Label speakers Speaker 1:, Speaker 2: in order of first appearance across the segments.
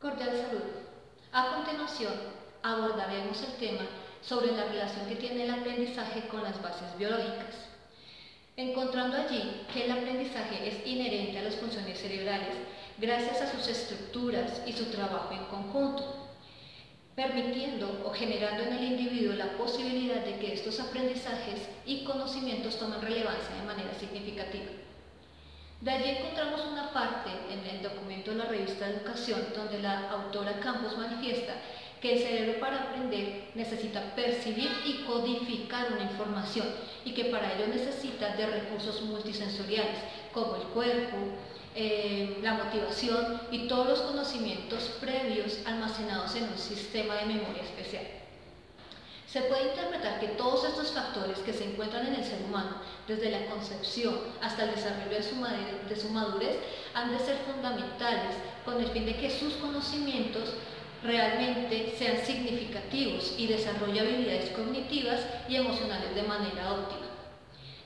Speaker 1: Cordial salud. A continuación, abordaremos el tema sobre la relación que tiene el aprendizaje con las bases biológicas, encontrando allí que el aprendizaje es inherente a las funciones cerebrales gracias a sus estructuras y su trabajo en conjunto, permitiendo o generando en el individuo la posibilidad de que estos aprendizajes y conocimientos tomen relevancia de manera significativa. De allí encontramos una parte en el documento de la revista Educación donde la autora Campos manifiesta que el cerebro para aprender necesita percibir y codificar una información y que para ello necesita de recursos multisensoriales como el cuerpo, la motivación y todos los conocimientos previos almacenados en un sistema de memoria especial. Se puede interpretar que todos estos factores que se encuentran en el ser humano, desde la concepción hasta el desarrollo de su madurez, han de ser fundamentales con el fin de que sus conocimientos realmente sean significativos y desarrolle habilidades cognitivas y emocionales de manera óptima.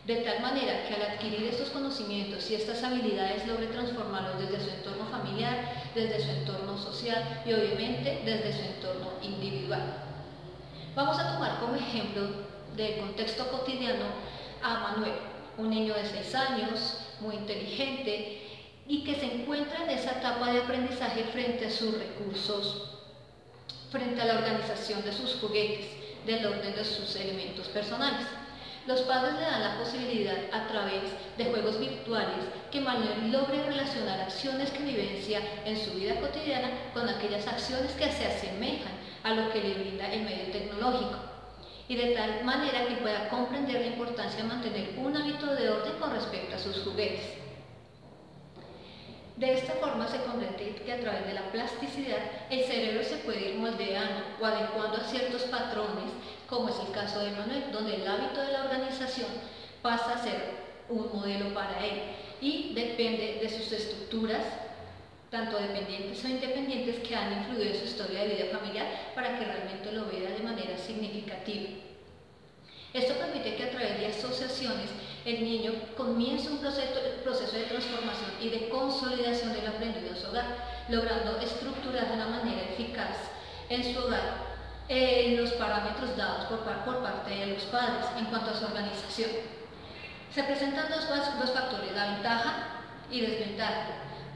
Speaker 1: De tal manera que al adquirir estos conocimientos y estas habilidades logre transformarlos desde su entorno familiar, desde su entorno social y obviamente desde su entorno individual. Vamos a tomar como ejemplo del contexto cotidiano a Manuel, un niño de 6 años, muy inteligente y que se encuentra en esa etapa de aprendizaje frente a sus recursos, frente a la organización de sus juguetes, del orden de sus elementos personales. Los padres le dan la posibilidad a través de juegos virtuales que Manuel logre relacionar acciones que vivencia en su vida cotidiana con aquellas acciones que se asemejan a lo que le brinda el medio tecnológico y de tal manera que pueda comprender la importancia de mantener un hábito de orden con respecto a sus juguetes. De esta forma se comprende que a través de la plasticidad el cerebro se puede ir moldeando o adecuando a ciertos patrones, como es el caso de Manuel, donde el hábito de la organización pasa a ser un modelo para él y depende de sus estructuras, tanto dependientes o independientes, que han influido en su historia de vida familiar para que realmente lo vea de manera significativa. Esto permite que a través de asociaciones el niño comience un proceso de transformación y de consolidación del aprendido en su hogar, logrando estructurar de una manera eficaz en su hogar los parámetros dados por parte de los padres en cuanto a su organización. Se presentan dos factores, la ventaja y desventaja.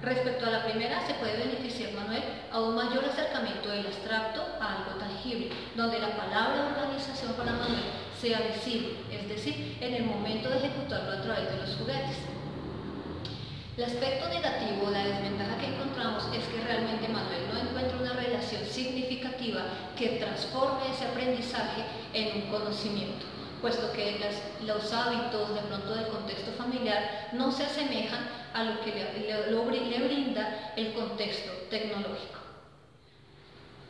Speaker 1: Respecto a la primera, se puede beneficiar Manuel a un mayor acercamiento del abstracto a algo tangible, donde la palabra organización para Manuel sea visible, es decir, en el momento de ejecutarlo a través de los juguetes. El aspecto negativo, la desventaja que encontramos es que realmente Manuel no encuentra una relación significativa que transforme ese aprendizaje en un conocimiento, puesto que los hábitos de pronto del contexto familiar no se asemejan a lo que le brinda el contexto tecnológico.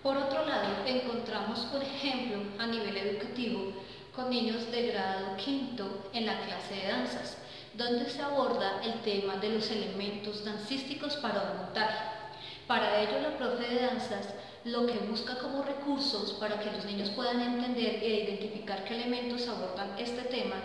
Speaker 1: Por otro lado, encontramos un ejemplo a nivel educativo con niños de grado quinto en la clase de danzas, donde se aborda el tema de los elementos dancísticos para un montaje. Para ello, la profe de danzas lo que busca como recursos para que los niños puedan entender e identificar qué elementos abordan este tema,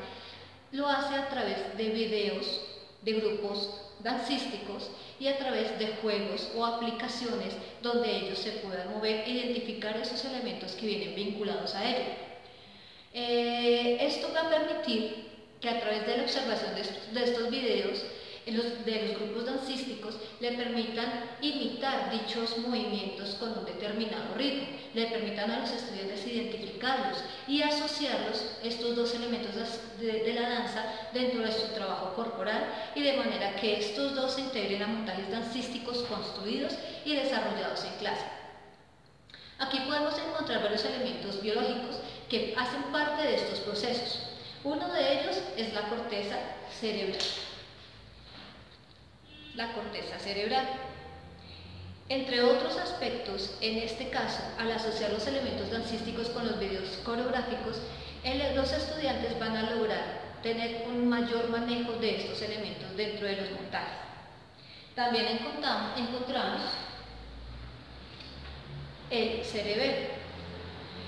Speaker 1: lo hace a través de videos de grupos dancísticos y a través de juegos o aplicaciones donde ellos se puedan mover e identificar esos elementos que vienen vinculados a ello. Esto va a permitir que a través de la observación de estos videos de los grupos dancísticos le permitan imitar dichos movimientos con un determinado ritmo, le permitan a los estudiantes identificarlos y asociarlos, estos dos elementos de la danza, dentro de su trabajo corporal y de manera que estos dos se integren a montajes dancísticos construidos y desarrollados en clase. Aquí podemos encontrar varios elementos biológicos que hacen parte de estos procesos. Uno de ellos es la corteza cerebral. La corteza cerebral. Entre otros aspectos, en este caso, al asociar los elementos dancísticos con los videos coreográficos, los estudiantes van a lograr tener un mayor manejo de estos elementos dentro de los montajes. También encontramos el cerebelo,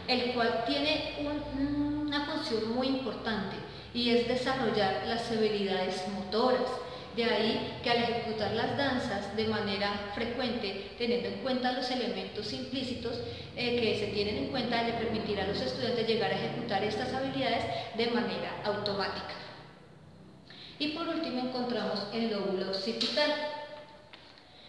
Speaker 1: el cual tiene una función muy importante y es desarrollar las habilidades motoras, De ahí que al ejecutar las danzas de manera frecuente, teniendo en cuenta los elementos implícitos que se tienen en cuenta, le permitirá a los estudiantes llegar a ejecutar estas habilidades de manera automática. Y por último encontramos el lóbulo occipital,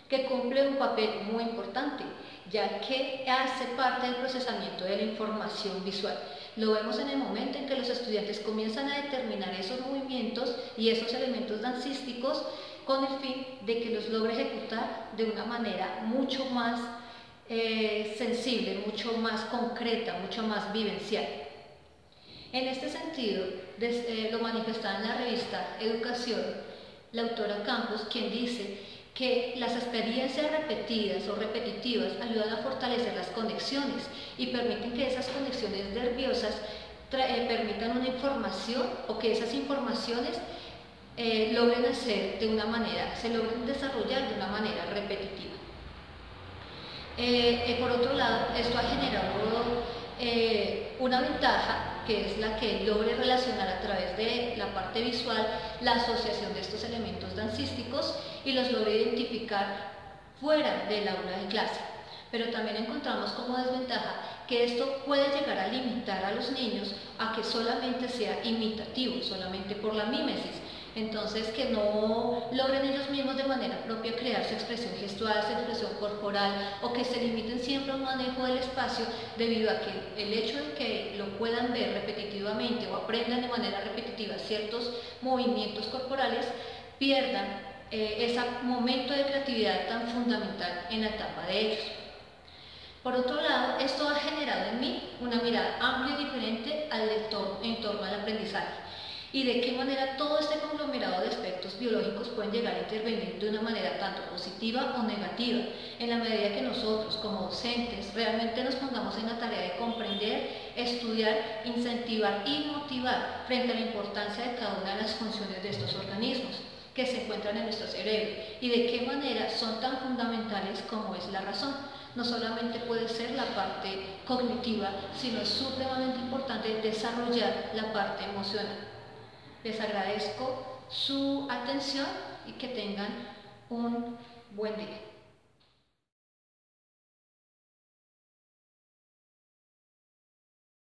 Speaker 1: que cumple un papel muy importante, ya que hace parte del procesamiento de la información visual. Lo vemos en el momento en que los estudiantes comienzan a determinar esos movimientos y esos elementos dancísticos con el fin de que los logre ejecutar de una manera mucho más sensible, mucho más concreta, mucho más vivencial. En este sentido, lo manifestaba en la revista Educación la autora Campos, quien dice que las experiencias repetidas o repetitivas ayudan a fortalecer las conexiones y permiten que esas conexiones nerviosas permitan una información o que esas informaciones logren se logren desarrollar de una manera repetitiva. Por otro lado, esto ha generado una ventaja, que es la que logre relacionar a través de la parte visual la asociación de estos elementos dancísticos y los logre identificar fuera del aula de clase. Pero también encontramos como desventaja que esto puede llegar a limitar a los niños a que solamente sea imitativo, solamente por la mímesis. Entonces, que no logren ellos mismos de manera propia crear su expresión gestual, su expresión corporal, o que se limiten siempre a un manejo del espacio, debido a que el hecho de que lo puedan ver repetitivamente o aprendan de manera repetitiva ciertos movimientos corporales, pierdan ese momento de creatividad tan fundamental en la etapa de ellos. Por otro lado, esto ha generado en mí una mirada amplia y diferente al en torno al aprendizaje, y de qué manera todo este conglomerado de aspectos biológicos pueden llegar a intervenir de una manera tanto positiva o negativa, en la medida que nosotros como docentes realmente nos pongamos en la tarea de comprender, estudiar, incentivar y motivar frente a la importancia de cada una de las funciones de estos organismos que se encuentran en nuestro cerebro y de qué manera son tan fundamentales como es la razón. No solamente puede ser la parte cognitiva, sino es supremamente importante desarrollar la parte emocional. Les agradezco su atención y que tengan un buen día.